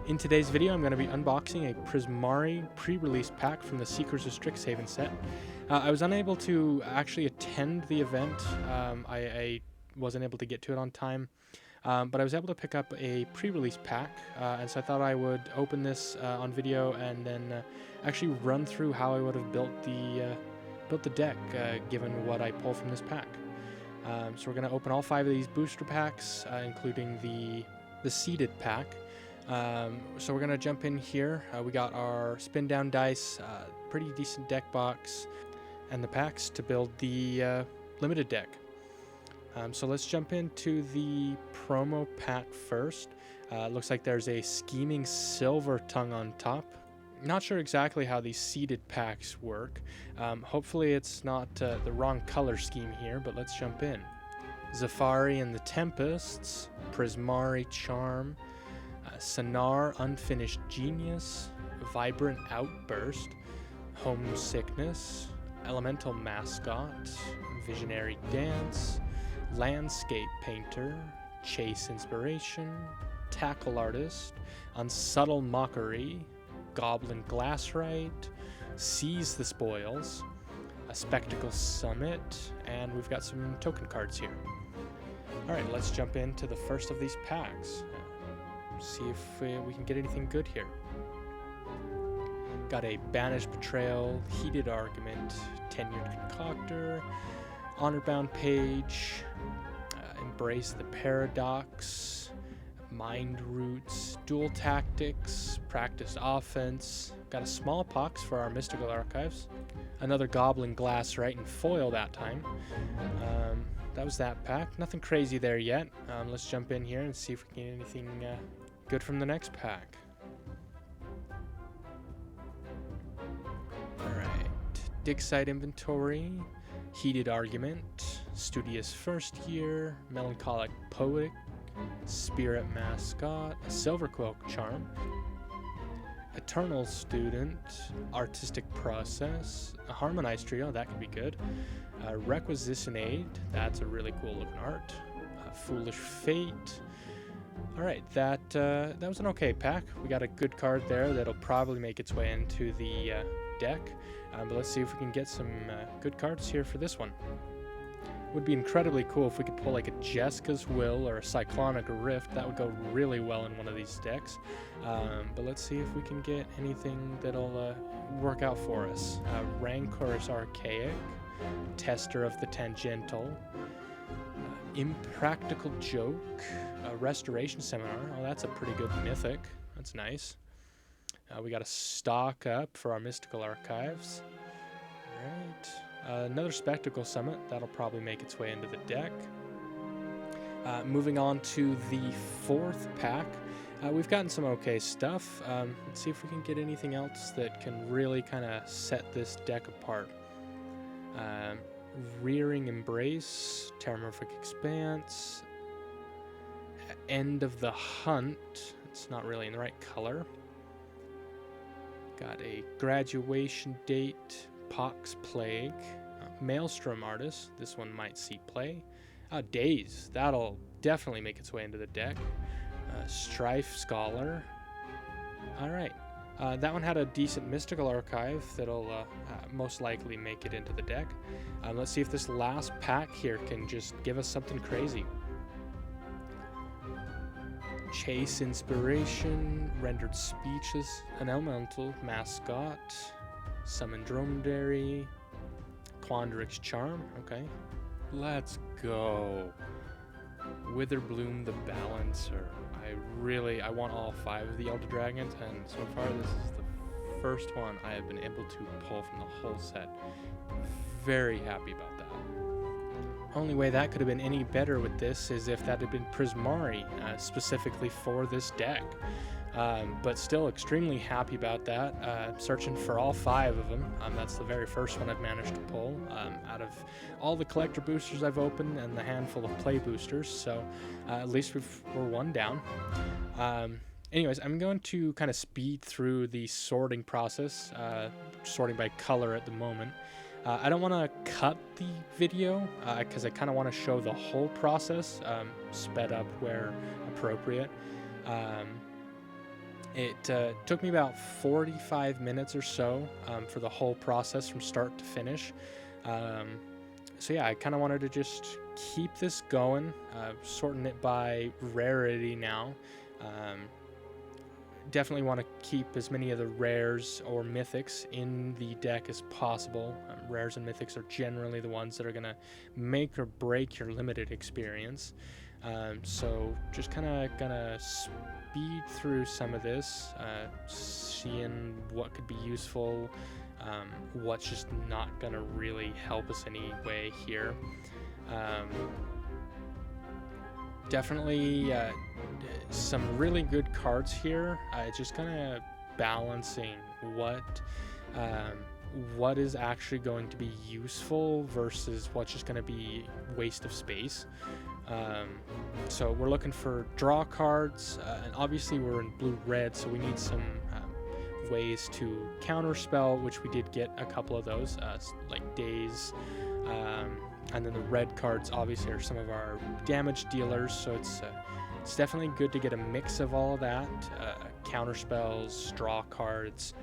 In today's video, I'm going to be unboxing a Prismari Prerelease pack from the Seekers of Strixhaven set. I was unable to actually attend the event. I wasn't able to get to it on time, but I was able to pick up a pre-release pack, and so I thought I would open this on video and then actually run through how I would have built the deck, given what I pull from this pack. So we're going to open all 5 of these booster packs, including the seeded pack. So we're going to jump in here. We got our spin down dice, pretty decent deck box, and the packs to build the limited deck. So let's jump into the promo pack first. Looks like there's a scheming silver tongue on top. Not sure exactly how these seeded packs work. Hopefully it's not the wrong color scheme here, but let's jump in. Zafari and the Tempests, Prismari Charm, Sonar Unfinished Genius, Vibrant Outburst, Homesickness, Elemental Mascot, Visionary Dance, Landscape Painter, Chase Inspiration, Tackle Artist, Unsubtle Mockery, Goblin Glasswright, Seize the Spoils, a Spectacle Summit, and we've got some token cards here. Alright, let's jump into the first of these packs. See if we can get anything good here. Got a Banished Betrayal, Heated Argument, Tenured Concoctor, Honor-Bound Page, Embrace the Paradox, Mind Roots, Dual Tactics, Practice Offense. Got a Smallpox for our Mystical Archives. Another Goblin Glasswright in foil that time. That was that pack. Nothing crazy there yet. Let's jump in here and see if we can get anything good from the next pack. Alright. Dig Site Inventory, Heated Argument, Studious First Year, Melancholic Poetic, Spirit Mascot, a Silverquill Charm, Eternal Student, Artistic Process, a Harmonized Trio, that could be good, Requisition Aid, that's a really cool looking art, Foolish Fate. Alright, that was an okay pack. We got a good card there that'll probably make its way into the deck, but let's see if we can get some good cards here for this one. Would be incredibly cool if we could pull like a Jessica's Will or a Cyclonic Rift. That would go really well in one of these decks. But let's see if we can get anything that'll work out for us. Rancorous Archaic, Tester of the Tangential, Impractical Joke, Restoration Seminar. Oh, that's a pretty good mythic. That's nice. We got a stock up for our Mystical Archives. Alright. Another Spectacle Summit, that'll probably make its way into the deck. Moving on to the 4th pack, we've gotten some okay stuff. Let's see if we can get anything else that can really kind of set this deck apart. Rearing Embrace, Terramorphic Expanse, End of the Hunt, it's not really in the right color. Got a Graduation Date, Pox Plague, Maelstrom Artist, this one might see play. Daze, that'll definitely make its way into the deck. Strife Scholar. Alright, that one had a decent Mystical Archive that'll most likely make it into the deck. Let's see if this last pack here can just give us something crazy. Chase Inspiration, Rendered Speechless, an Elemental Mascot, Summon Dromedary, Quandrix Charm, okay. Let's go. Witherbloom the Balancer. I want all 5 of the Elder Dragons, and so far this is the first one I have been able to pull from the whole set. Very happy about that. Only way that could have been any better with this is if that had been Prismari, specifically for this deck. But still extremely happy about that. Searching for all 5 of them. That's the very first one I've managed to pull out of all the collector boosters I've opened and the handful of play boosters. So at least we're one down. Anyways, I'm going to kind of speed through the sorting process, sorting by color at the moment. I don't want to cut the video because I kind of want to show the whole process, sped up where appropriate. It took me about 45 minutes or so for the whole process from start to finish. So yeah, I kind of wanted to just keep this going, sorting it by rarity now. Definitely want to keep as many of the rares or mythics in the deck as possible. Rares and mythics are generally the ones that are going to make or break your limited experience. So just kind of gonna speed through some of this, seeing what could be useful, what's just not gonna really help us anyway here. Definitely some really good cards here. Just kind of balancing what is actually going to be useful versus what's just going to be waste of space. So we're looking for draw cards, and obviously we're in blue-red, so we need some ways to counterspell, which we did get a couple of those, like Daze. And then the red cards obviously are some of our damage dealers, so it's definitely good to get a mix of all of that. Counterspells, draw cards,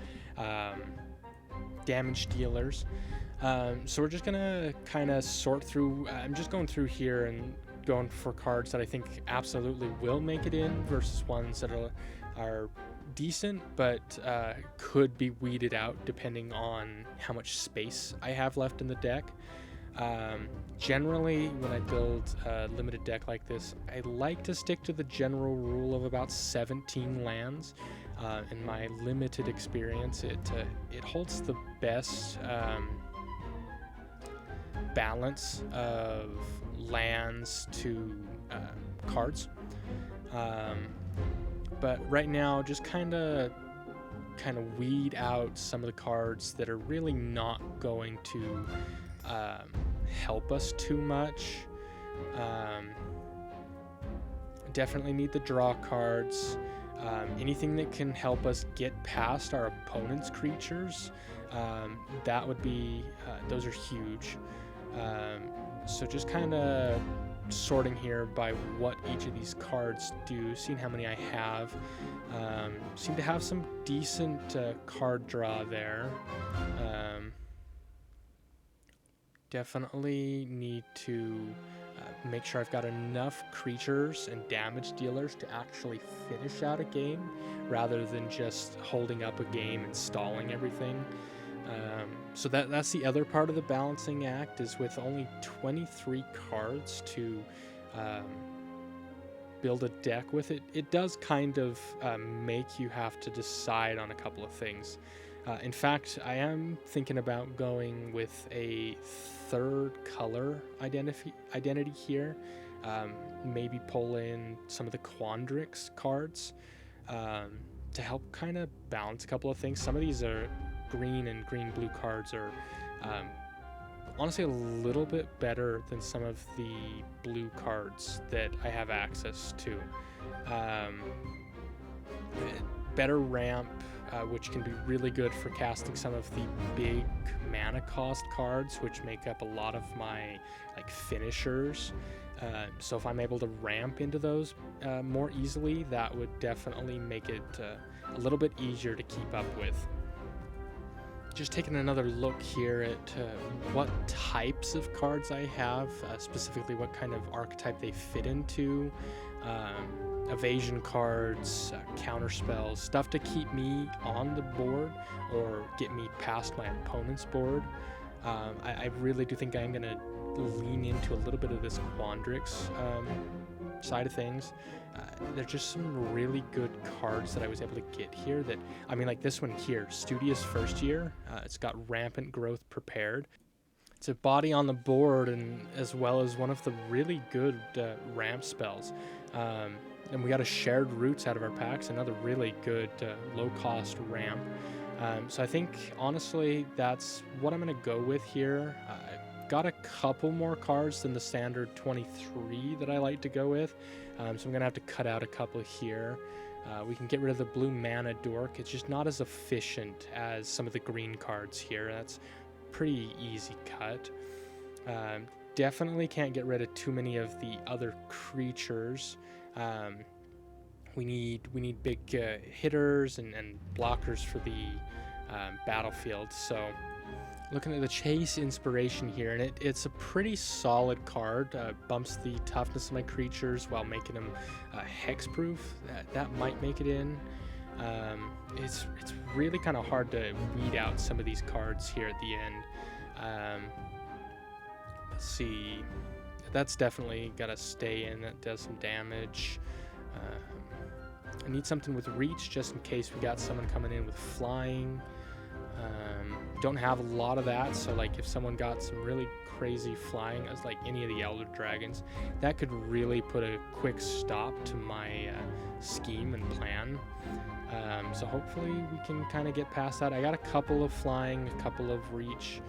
damage dealers. So we're just gonna kind of sort through. I'm just going through here and going for cards that I think absolutely will make it in versus ones that are decent but could be weeded out depending on how much space I have left in the deck. Generally, when I build a limited deck like this, I like to stick to the general rule of about 17 lands. In my limited experience, it holds the best balance of lands to cards. But right now, just kind of weed out some of the cards that are really not going to help us too much. Definitely need the draw cards. Anything that can help us get past our opponent's creatures, that would be, those are huge. So just kind of sorting here by what each of these cards do, seeing how many I have. Seem to have some decent card draw there. Definitely need to make sure I've got enough creatures and damage dealers to actually finish out a game rather than just holding up a game and stalling everything. So that's the other part of the balancing act, is with only 23 cards to build a deck with. It does kind of make you have to decide on a couple of things. In fact, I am thinking about going with a third color identity here. Maybe pull in some of the Quandrix cards to help kind of balance a couple of things. Some of these are green and green-blue cards are honestly a little bit better than some of the blue cards that I have access to. Better ramp, which can be really good for casting some of the big mana cost cards, which make up a lot of my finishers. So if I'm able to ramp into those more easily, that would definitely make it a little bit easier to keep up with. Just taking another look here at what types of cards I have, specifically what kind of archetype they fit into. Evasion cards, counter spells, stuff to keep me on the board or get me past my opponent's board. I really do think I'm going to lean into a little bit of this Quandrix side of things. There's just some really good cards that I was able to get here that, I mean, like this one here, Studious First Year. It's got Rampant Growth Prepared. It's a body on the board, and as well as one of the really good ramp spells. And we got a Shared Roots out of our packs, another really good low-cost ramp. So I think, honestly, that's what I'm going to go with here. I've got a couple more cards than the standard 23 that I like to go with. So I'm going to have to cut out a couple here. We can get rid of the blue mana dork. It's just not as efficient as some of the green cards here. That's pretty easy cut. Definitely can't get rid of too many of the other creatures. We need big hitters and blockers for the battlefield. So looking at the chase inspiration here, and it's a pretty solid card. Bumps the toughness of my creatures while making them hexproof. That might make it in. It's really kind of hard to weed out some of these cards here at the end. Let's see. That's definitely got to stay in. That does some damage. I need something with reach just in case we got someone coming in with flying. Don't have a lot of that, so like if someone got some really crazy flying, as like any of the Elder Dragons, that could really put a quick stop to my scheme and plan. So hopefully we can kind of get past that. I got a couple of flying, a couple of reach.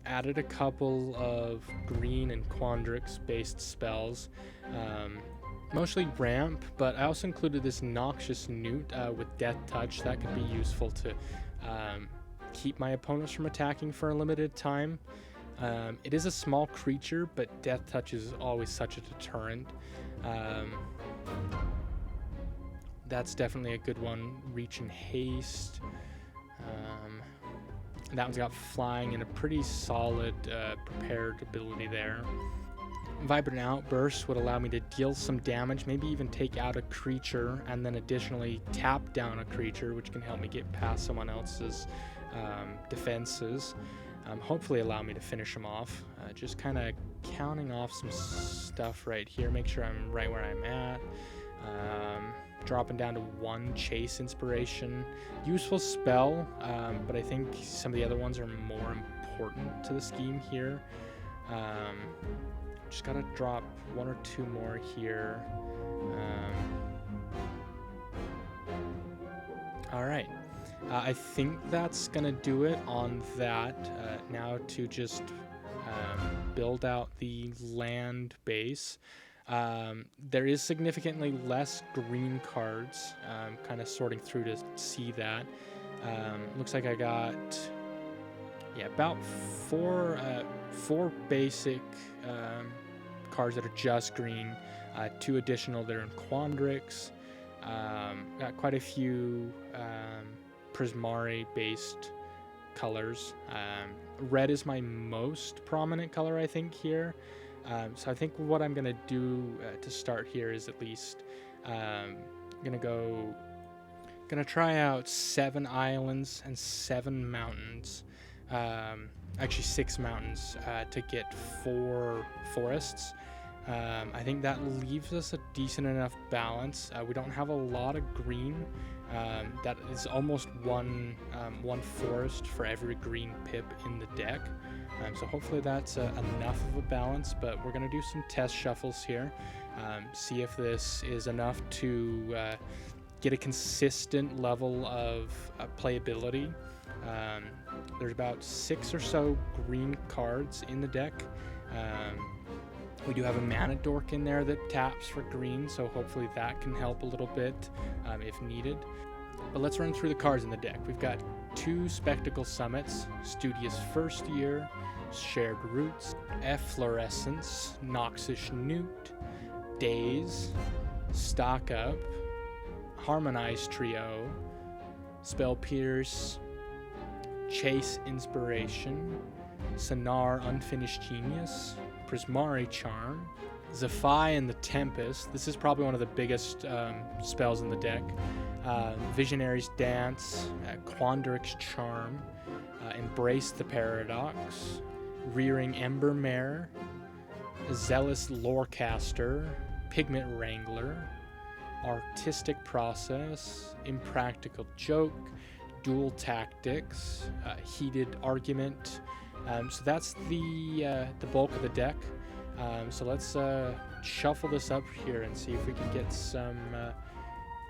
Added a couple of green and Quandrix based spells, mostly ramp, but I also included this noxious newt with death touch. That could be useful to keep my opponents from attacking for a limited time. It is a small creature, but death touch is always such a deterrent. That's definitely a good one. Reach and haste. That one's got flying and a pretty solid prepared ability there. Vibrant Outburst would allow me to deal some damage, maybe even take out a creature, and then additionally tap down a creature, which can help me get past someone else's defenses. Hopefully allow me to finish them off. Just kind of counting off some stuff right here, make sure I'm right where I'm at. Dropping down to 1 chase inspiration. Useful spell, but I think some of the other ones are more important to the scheme here. Just gotta drop 1 or 2 more here. All right, I think that's gonna do it on that. Now to just build out the land base. There is significantly less green cards, kind of sorting through to see that. Looks like I got, about four basic cards that are just green, 2 additional that are in Quandrix. Got quite a few Prismari based colors. Red is my most prominent color, I think, here. So I think what I'm gonna do to start here is at least gonna try out 7 islands and 7 mountains. Actually 6 mountains to get 4 forests. I think that leaves us a decent enough balance. We don't have a lot of green. That is almost one forest for every green pip in the deck. So hopefully that's enough of a balance, but we're going to do some test shuffles here. See if this is enough to get a consistent level of playability. There's about 6 or so green cards in the deck. We do have a mana dork in there that taps for green, so hopefully that can help a little bit if needed. But let's run through the cards in the deck. We've got 2 Spectacle Summits, Studious First Year, Shared Roots, Efflorescence, Noxious Newt, Daze, Stock Up, Harmonize Trio, Spell Pierce, Chase Inspiration, Sonar Unfinished Genius, Prismari Charm, Zephi and the Tempest. This is probably one of the biggest spells in the deck. Visionary's Dance, Quandrix Charm, Embrace the Paradox, Rearing Embermare, Zealous Lorecaster, Pigment Wrangler, Artistic Process, Impractical Joke, Dual Tactics, Heated Argument. So that's the bulk of the deck. So let's shuffle this up here and see if we can get some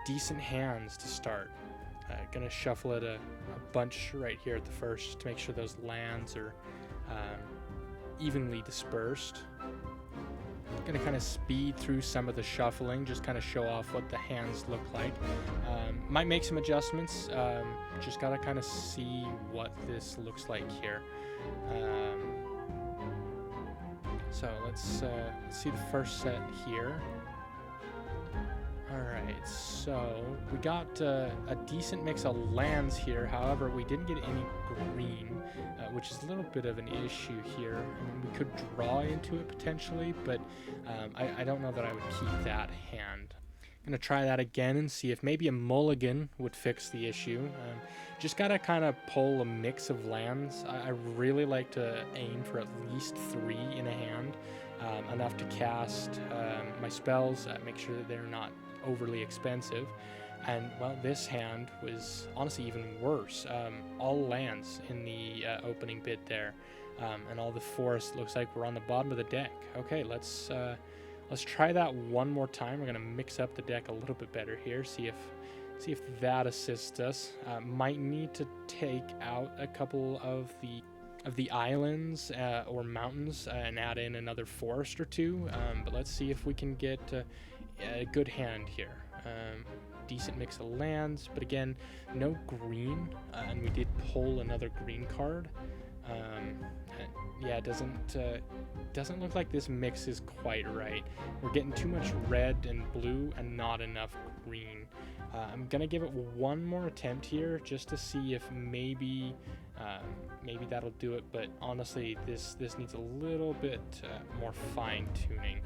decent hands to start. Gonna shuffle it a bunch right here at the first to make sure those lands are evenly dispersed. Gonna kind of speed through some of the shuffling, just kind of show off what the hands look like. Might make some adjustments. Just gotta kind of see what this looks like here. So let's see the first set here. Alright, so we got a decent mix of lands here. However, we didn't get any green, which is a little bit of an issue here. I mean, we could draw into it potentially, but I don't know that I would keep that hand. I'm going to try that again and see if maybe a mulligan would fix the issue. Just got to kind of pull a mix of lands. I really like to aim for at least 3 in a hand, enough to cast my spells, make sure that they're not overly expensive. And well, this hand was honestly even worse. All lands in the opening bit there, and all the forest looks like we're on the bottom of the deck. Okay, let's try that one more time. We're gonna mix up the deck a little bit better here. See if that assists us. Might need to take out a couple of the islands or mountains and add in another forest or 2. But let's see if we can get a good hand here. Decent mix of lands, but again, no green, and we did pull another green card. Yeah, it doesn't look like this mix is quite right. We're getting too much red and blue and not enough green. I'm gonna give it one more attempt here just to see if maybe that'll do it. But honestly, this needs a little bit more fine tuning.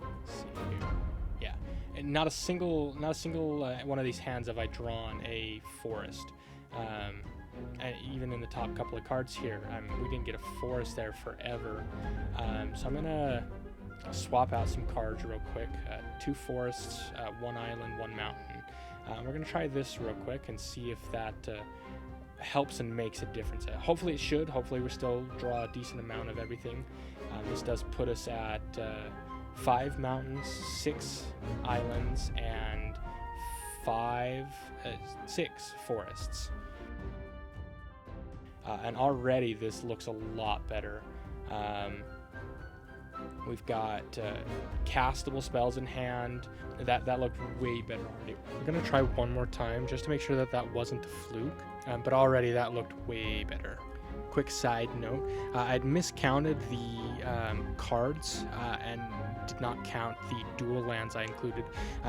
Let's see here. Yeah, and not a single one of these hands have I drawn a forest. And even in the top couple of cards here, we didn't get a forest there forever. So I'm gonna swap out some cards real quick. 2 forests, 1 island, 1 mountain. We're gonna try this real quick and see if that helps and makes a difference. Hopefully it should. Hopefully we still draw a decent amount of everything. This does put us at 5 mountains, 6 islands, and 6 forests. And already this looks a lot better. We've got castable spells in hand. That looked way better already. We're gonna try one more time just to make sure that wasn't a fluke. But already that looked way better. Quick side note, I'd miscounted the cards and did not count the dual lands I included.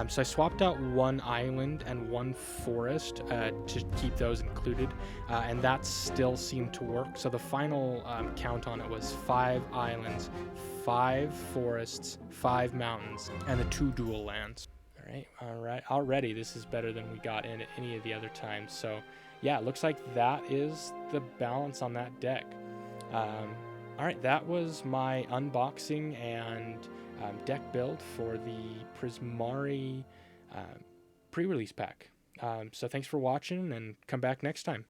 So I swapped out 1 island and 1 forest to keep those included, and that still seemed to work. So the final count on it was 5 islands, 5 forests, 5 mountains, and the 2 dual lands. All right. Already this is better than we got in any of the other times. So yeah, it looks like that is the balance on that deck. All right, that was my unboxing and deck build for the Prismari pre-release pack. So thanks for watching, and come back next time.